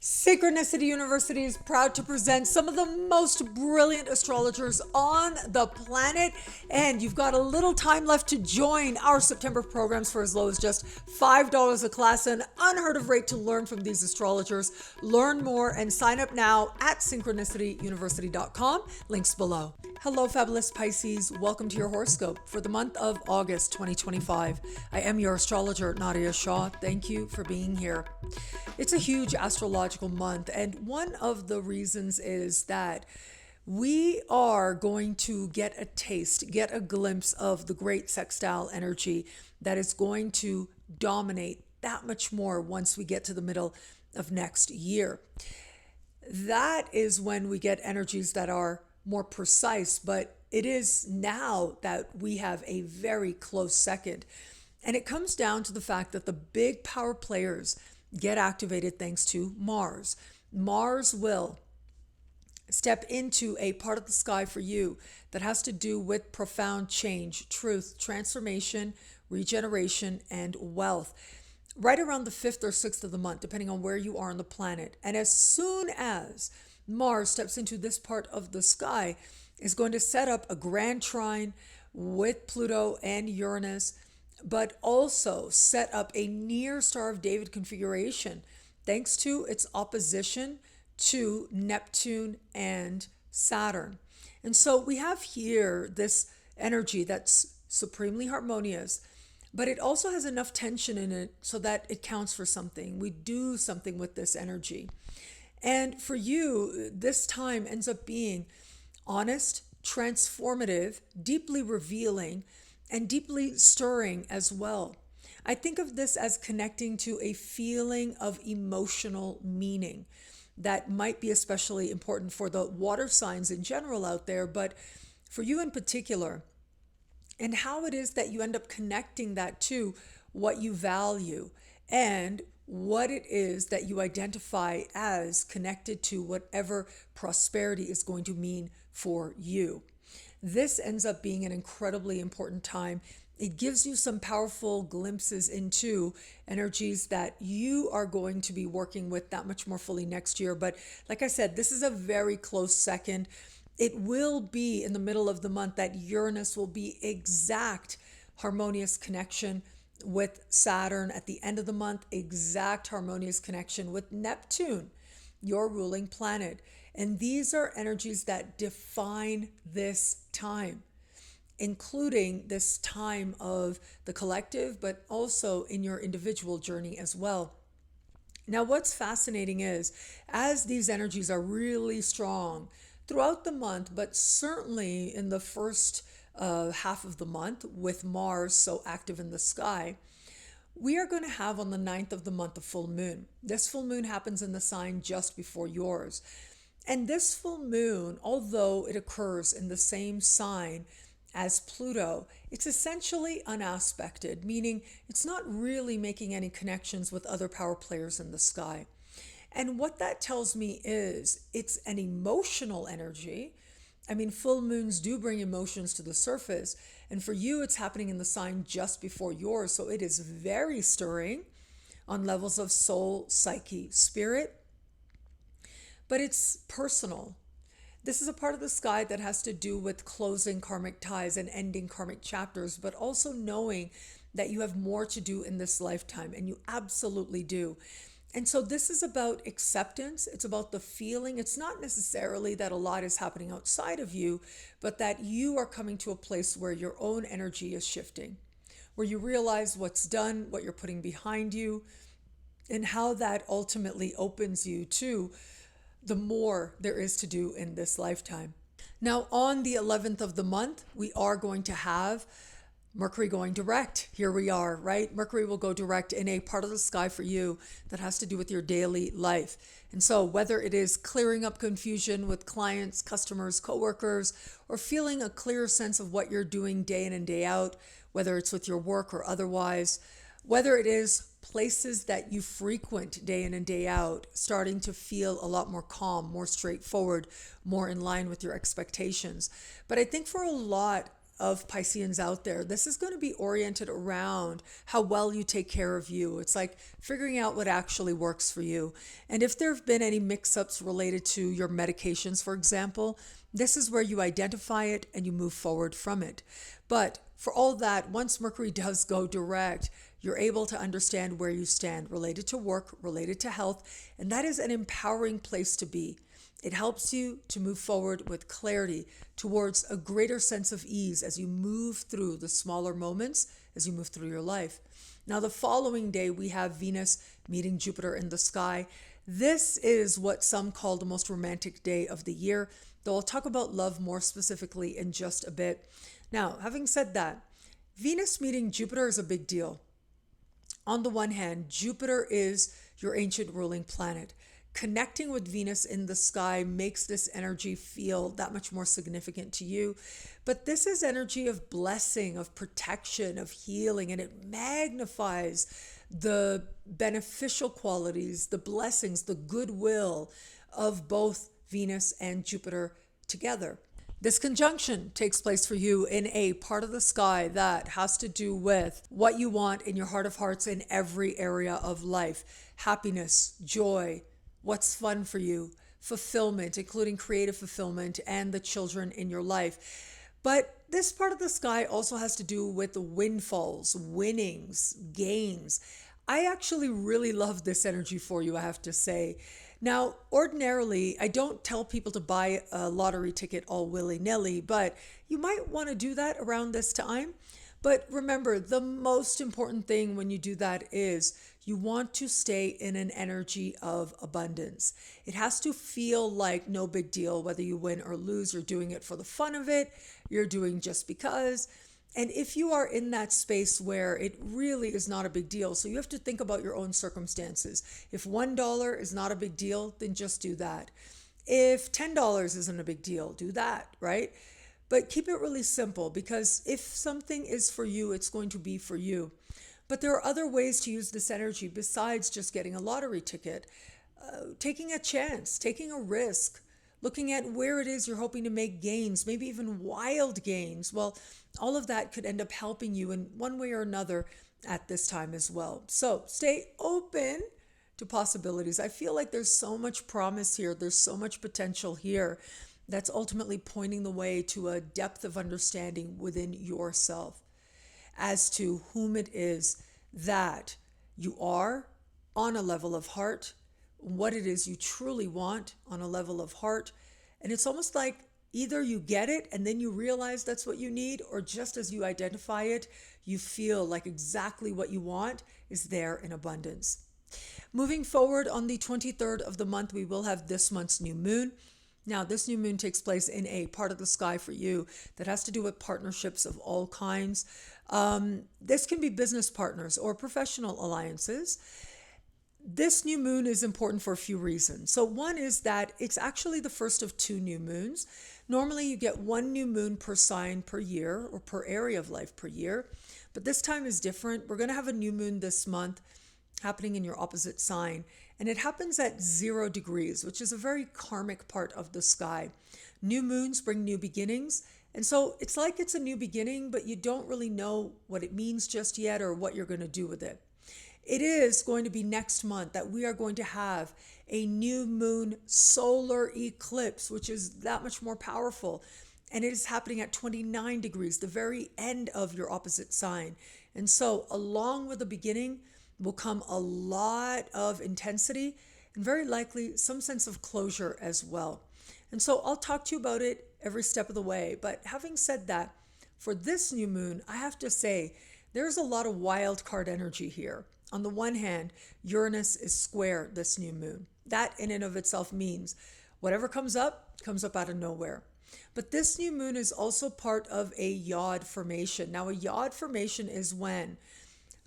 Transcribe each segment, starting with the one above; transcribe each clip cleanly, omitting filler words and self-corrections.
Synchronicity University is proud to present some of the most brilliant astrologers on the planet, and you've got a little time left to join our September programs for as low as just $5 a class, an unheard of rate to learn from these astrologers. Learn more and sign up now at synchronicityuniversity.com. Links below. Hello, fabulous Pisces. Welcome to your horoscope for the month of August 2025. I am your astrologer, Nadiya Shah. Thank you for being here. It's a huge astrological month, and one of the reasons is that we are going to get a taste, get a glimpse of the great sextile energy that is going to dominate that much more once we get to the middle of next year. That is when we get energies that are more precise, but it is now that we have a very close second. And it comes down to the fact that the big power players get activated thanks to Mars. Mars will step into a part of the sky for you that has to do with profound change, truth, transformation, regeneration, and wealth. Right around the 5th or 6th of the month, depending on where you are on the planet. And as soon as Mars steps into this part of the sky, is going to set up a grand trine with Pluto and Uranus, but also set up a near Star of David configuration thanks to its opposition to Neptune and Saturn. And so we have here this energy that's supremely harmonious, but it also has enough tension in it so that it counts for something. We do something with this energy. And for you, this time ends up being honest, transformative, deeply revealing, and deeply stirring as well. I think of this as connecting to a feeling of emotional meaning that might be especially important for the water signs in general out there, but for you in particular, and how it is that you end up connecting that to what you value and what it is that you identify as connected to whatever prosperity is going to mean for you. This ends up being an incredibly important time. It gives you some powerful glimpses into energies that you are going to be working with that much more fully next year. But like I said, this is a very close second. It will be in the middle of the month that Uranus will be exact harmonious connection with Saturn. At the end of the month, exact harmonious connection with Neptune, your ruling planet. And these are energies that define this time, including this time of the collective, but also in your individual journey as well. Now, what's fascinating is as these energies are really strong throughout the month, but certainly in the first half of the month with Mars so active in the sky, we are going to have on the 9th of the month a full moon. This full moon happens in the sign just before yours. And this full moon, although it occurs in the same sign as Pluto, it's essentially unaspected, meaning it's not really making any connections with other power players in the sky. And what that tells me is it's an emotional energy. I mean, full moons do bring emotions to the surface. And for you, it's happening in the sign just before yours. So it is very stirring on levels of soul, psyche, spirit. But it's personal. This is a part of the sky that has to do with closing karmic ties and ending karmic chapters, but also knowing that you have more to do in this lifetime, and you absolutely do. And so this is about acceptance. It's about the feeling. It's not necessarily that a lot is happening outside of you, but that you are coming to a place where your own energy is shifting, where you realize what's done, what you're putting behind you, and how that ultimately opens you to the more there is to do in this lifetime. Now, on the 11th of the month, we are going to have Mercury going direct. Here we are, right? Mercury will go direct in a part of the sky for you that has to do with your daily life. And so whether it is clearing up confusion with clients, customers, coworkers, or feeling a clearer sense of what you're doing day in and day out, whether it's with your work or otherwise, whether it is places that you frequent day in and day out, starting to feel a lot more calm, more straightforward, more in line with your expectations. But I think for a lot of Pisceans out there, this is going to be oriented around how well you take care of you. It's like figuring out what actually works for you. And if there have been any mix-ups related to your medications, for example, this is where you identify it and you move forward from it. But for all that, once Mercury does go direct, you're able to understand where you stand related to work, related to health, and that is an empowering place to be. It helps you to move forward with clarity towards a greater sense of ease as you move through the smaller moments, as you move through your life. Now, the following day, we have Venus meeting Jupiter in the sky. This is what some call the most romantic day of the year, though I'll talk about love more specifically in just a bit. Now, having said that, Venus meeting Jupiter is a big deal. On the one hand, Jupiter is your ancient ruling planet. Connecting with Venus in the sky makes this energy feel that much more significant to you. But this is energy of blessing, of protection, of healing, and it magnifies the beneficial qualities, the blessings, the goodwill of both Venus and Jupiter together. This conjunction takes place for you in a part of the sky that has to do with what you want in your heart of hearts in every area of life. Happiness, joy, what's fun for you, fulfillment, including creative fulfillment, and the children in your life. But this part of the sky also has to do with the windfalls, winnings, gains. I actually really love this energy for you, I have to say. Now, ordinarily, I don't tell people to buy a lottery ticket all willy-nilly, but you might want to do that around this time. But remember, the most important thing when you do that is you want to stay in an energy of abundance. It has to feel like no big deal whether you win or lose. You're doing it for the fun of it. You're doing just because. And if you are in that space where it really is not a big deal, so you have to think about your own circumstances. If $1 is not a big deal, then just do that. If $10 isn't a big deal, do that, right? But keep it really simple, because if something is for you, it's going to be for you. But there are other ways to use this energy besides just getting a lottery ticket. Taking a chance, taking a risk, looking at where it is you're hoping to make gains, maybe even wild gains. Well, all of that could end up helping you in one way or another at this time as well. So stay open to possibilities. I feel like there's so much promise here. There's so much potential here that's ultimately pointing the way to a depth of understanding within yourself as to whom it is that you are on a level of heart, what it is you truly want on a level of heart. And it's almost like either you get it and then you realize that's what you need, or just as you identify it, you feel like exactly what you want is there in abundance. Moving forward, on the 23rd of the month, we will have this month's new moon. Now, this new moon takes place in a part of the sky for you that has to do with partnerships of all kinds. This can be business partners or professional alliances. This new moon is important for a few reasons. So one is that it's actually the first of two new moons. Normally you get one new moon per sign per year, or per area of life per year, but this time is different. We're going to have a new moon this month happening in your opposite sign, and it happens at 0 degrees, which is a very karmic part of the sky. New moons bring new beginnings, and so it's like it's a new beginning, but you don't really know what it means just yet or what you're going to do with it. It is going to be next month that we are going to have a new moon solar eclipse, which is that much more powerful. And it is happening at 29 degrees, the very end of your opposite sign. And so along with the beginning will come a lot of intensity and very likely some sense of closure as well. And so I'll talk to you about it every step of the way. But having said that, for this new moon, I have to say there's a lot of wild card energy here. On the one hand, Uranus is square this new moon. That in and of itself means whatever comes up out of nowhere. But this new moon is also part of a yod formation. Now, a yod formation is when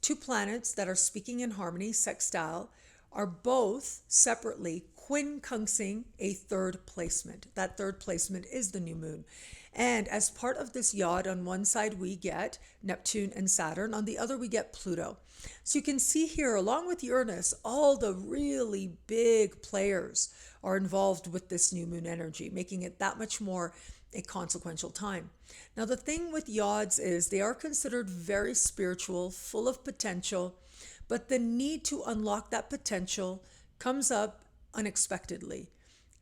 two planets that are speaking in harmony, sextile, are both separately quincunxing a third placement. That third placement is the new moon. And as part of this yod, on one side we get Neptune and Saturn, on the other we get Pluto. So you can see here, along with Uranus, all the really big players are involved with this new moon energy, making it that much more a consequential time. Now, the thing with yods is they are considered very spiritual, full of potential, but the need to unlock that potential comes up unexpectedly,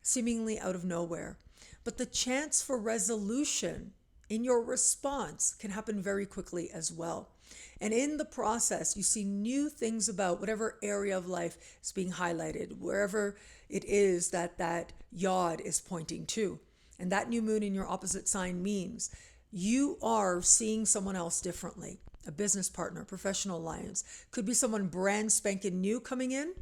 seemingly out of nowhere. But the chance for resolution in your response can happen very quickly as well. And in the process, you see new things about whatever area of life is being highlighted, wherever it is that that yod is pointing to. And that new moon in your opposite sign means you are seeing someone else differently. A business partner, professional alliance. Could be someone brand spanking new coming in,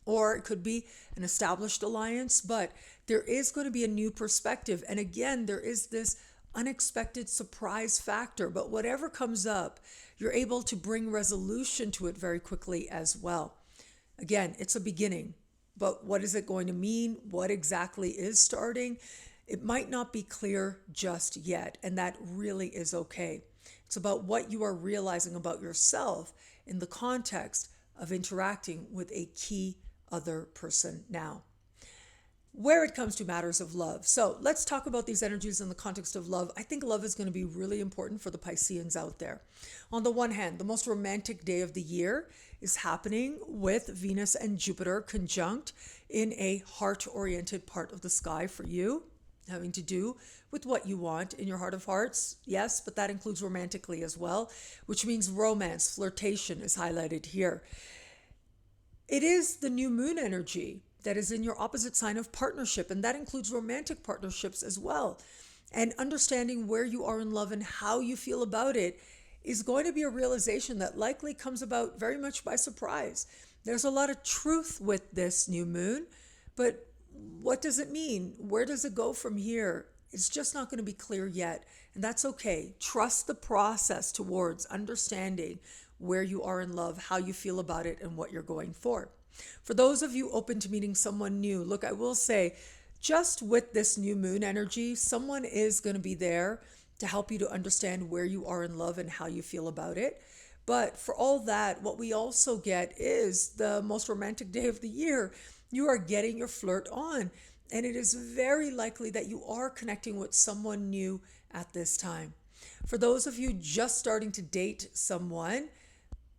or it could be an established alliance, but there is going to be a new perspective. And again, there is this unexpected surprise factor, but whatever comes up, you're able to bring resolution to it very quickly as well. Again, it's a beginning, but what is it going to mean? What exactly is starting? It might not be clear just yet, and that really is okay. It's about what you are realizing about yourself in the context of interacting with a key other person now. Where it comes to matters of love. So let's talk about these energies in the context of love. I think love is going to be really important for the Pisceans out there. On the one hand, the most romantic day of the year is happening with Venus and Jupiter conjunct in a heart-oriented part of the sky for you, having to do with what you want in your heart of hearts. Yes, but that includes romantically as well, which means romance, flirtation is highlighted here. It is the new moon energy that is in your opposite sign of partnership, and that includes romantic partnerships as well. And understanding where you are in love and how you feel about it is going to be a realization that likely comes about very much by surprise. There's a lot of truth with this new moon, but what does it mean? Where does it go from here? It's just not going to be clear yet, and that's okay. Trust the process towards understanding where you are in love, how you feel about it, and what you're going for. For those of you open to meeting someone new, look, I will say, just with this new moon energy, someone is going to be there to help you to understand where you are in love and how you feel about it. But for all that, what we also get is the most romantic day of the year. You are getting your flirt on, and it is very likely that you are connecting with someone new at this time. For those of you just starting to date someone,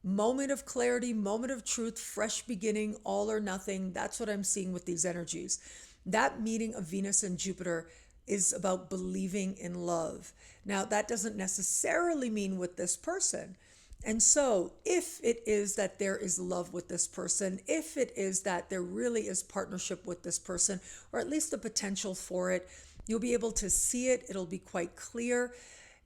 moment of clarity, moment of truth, fresh beginning, all or nothing. That's what I'm seeing with these energies. That meeting of Venus and Jupiter is about believing in love. Now, that doesn't necessarily mean with this person. And so if it is that there is love with this person, if it is that there really is partnership with this person, or at least the potential for it, you'll be able to see it. It'll be quite clear.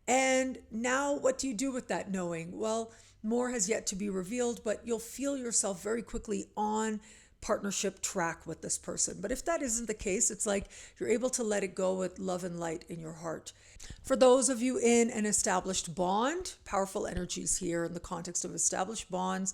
And now what do you do with that knowing? Well, more has yet to be revealed, but you'll feel yourself very quickly on partnership track with this person. But if that isn't the case, it's like you're able to let it go with love and light in your heart. For those of you in an established bond, powerful energies here in the context of established bonds,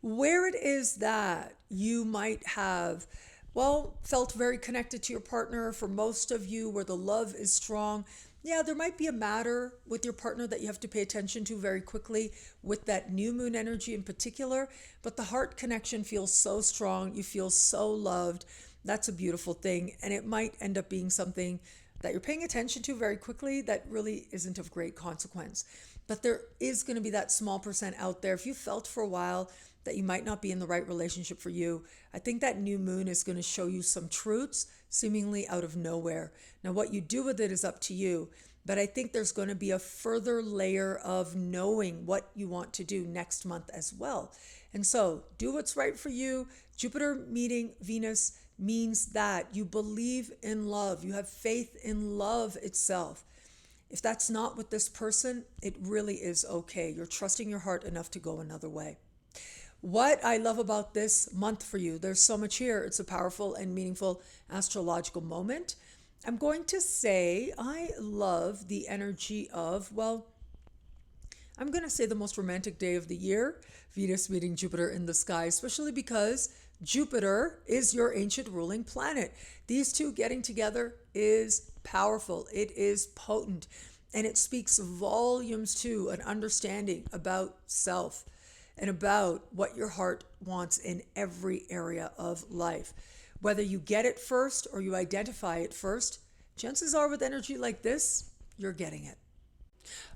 where it is that you might have, well, felt very connected to your partner. For most of you, where the love is strong, yeah, there might be a matter with your partner that you have to pay attention to very quickly with that new moon energy in particular, but the heart connection feels so strong. You feel so loved. That's a beautiful thing. And it might end up being something that you're paying attention to very quickly that really isn't of great consequence. But there is going to be that small percent out there. If you felt for a while that you might not be in the right relationship for you, I think that new moon is going to show you some truths seemingly out of nowhere. Now, what you do with it is up to you, but I think there's going to be a further layer of knowing what you want to do next month as well. And so do what's right for you. Jupiter meeting Venus means that you believe in love. You have faith in love itself. If that's not with this person, it really is okay. You're trusting your heart enough to go another way. What I love about this month for you, there's so much here. It's a powerful and meaningful astrological moment. I'm going to say I love the energy of, well, I'm going to say the most romantic day of the year, Venus meeting Jupiter in the sky, especially because Jupiter is your ancient ruling planet. These two getting together is powerful. It is potent, and it speaks volumes to an understanding about self and about what your heart wants in every area of life. Whether you get it first or you identify it first, chances are with energy like this, you're getting it.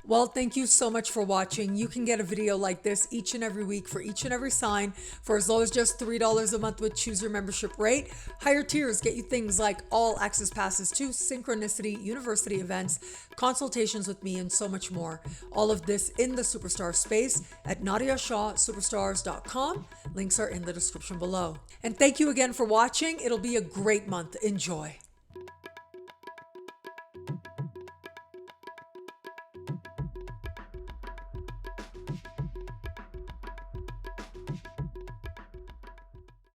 Well, thank you so much for watching. You can get a video like this each and every week for each and every sign for as low as just $3 a month with Choose Your Membership rate. Higher tiers get you things like all access passes to Synchronicity, university events, consultations with me, and so much more. All of this in the Superstar space at NadiyaShahSuperstars.com. Links are in the description below. And thank you again for watching. It'll be a great month. Enjoy.